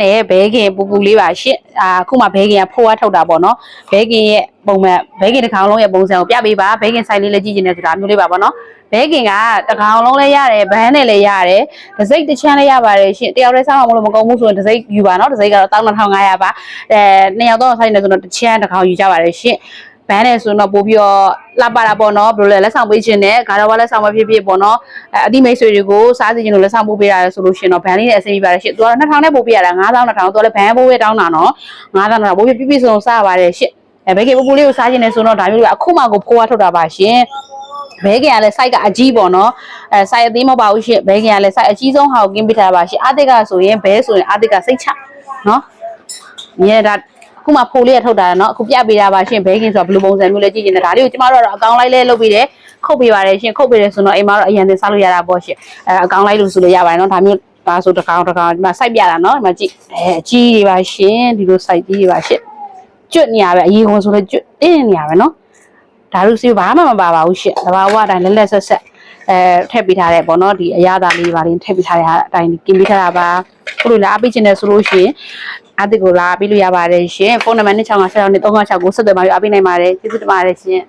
နဲ့ဘဲခင်ပူပူလေးပါရှင့်အခုမှဘဲခင်ကဖိုးဝါးထုတ်တာပေါ့နော်ဘဲခင်ရဲ့ပုံမှန်ဘဲခင်တစ်ကောင်လုံးရဲ့ပုံစံကိုပြပေးပါဘဲခင်ဆိုင်လေးလည်းကြည့်နေတယ်ဆိုတာမျိုးလေးပါပေါ့နော်ဘဲခင်ကတစ်ကောင်လုံးလည်းရတယ်ဘန်းနဲ့လည်းရတယ်ဒစိမ့်တစ်ချမ်းလည်းရပါတယ်ရှင့်တယောက်တည်းစားမှမလို့မကုန်ဘူးဆိုရင်ဒစိမ့်ယူပါနော်ဒစိမ့်ကတော့12500ပါနှစ်ယောက်တော့ဆိုင်နေဆိုတော့တစ်ချမ်းတစ်ကောင်ယူကြပါတယ်ရှင့်ဘန်းနဲ့ဆိုတော့ပို့ပြီးတော့လှပတာပေါ့နော်ဘယ်လိုလဲလက်ဆောင်ပေးခြင်းနဲ့ဂါရဝါလက်ဆောင်ပဲဖြစ်ဖြစ်ပေါ့နော်အတိမိတ်ဆွေတွေကိုစားစီခြင်းလို့လက်ဆောင်ပို့ပေးရတယ်ဆိုလို့ရှိရင်တော့ဘန်းလေးနဲ့အဆင်ပြေပါတယ်ရှင့်သူကတော့2000နဲ့ပို့ပေးရတာ9200သူကလည်းဘန်းပို့ပေးတောင်းတာနော်9200ပို့ပြီးပြဆုံးစားပါတယ်ရှင့်ဘဲကေပူပူလေးကိုစားခြင်းနဲ့ဆိုတော့ဒါမျိုးကအခုမှကိုဖိုးဝါထုတ်တာပါရှင်ဘဲကင်ကလည်း site ကအကြီးပေါ့နော်site အသေးမပါဘူးရှင့်ဘဲကင်ကလည်း site အကြီးဆုံးဟာကိုကင်းပေးထားပါရှင်အသစ်ကဆိုရင်ဘဲဆိုရင်အသစ်ကစိတ်ချနော်မြဲဒါအခုမှဖိုးလေးရထုတ်တာနော်အခုပြပေးတာပါရှင်ဘဲကင်ဆိုတာဘယ်လိုပုံစံမျိုးလဲကြည့်နေတယ်ဒါလေးကိုကျမတို့ကတော့အကောင်လိုက်လဲလုပ်ပေးတယ်ခုတ်ပေးပါတယ်ရှင်ခုတ်ပေးတယ်ဆိုတော့အိမ်မှာတော့အရင်တင်စားလို့ရတာပေါ့ရှင်အကောင်လိုက်လို့ဆိုလို့ရပါတယ်နော်ဒါမျိုးဒါဆိုတစ်ကောင်ဒီမှာ site ပြတာနော်ဒီမှာကြည့်အကြီးတွေပါရှင်ဒီလို site ကြီးတွေပါရှင်ကျွတ်နေရပဲအရေးကုန်ဆိုလဲကျွတ်တင်းနေရပဲနော်ဒါလို့စီဘာမှမပါပါဘူးရှင့်တဘာဝအတိုင်းလက်လက်ဆက်ဆက်ထည့်ပေးထားတယ်ပေါ့နော်ဒီအရသာလေးပါလေးထည့်ပေးထားတဲ့အတိုင်းกินပေးထားတာပါခုလိုလာပေးခြင်းနဲ့ဆိုလို့ရှိရင်အတစ်ကိုလာပေးလို့ရပါတယ်ရှင်ဖုန်းနံပါတ်2656နဲ့356ကိုဆက်သွယ်ပါပြီးအပေးနိုင်ပါတယ်ကျေးဇူးတင်ပါတယ်ရှင်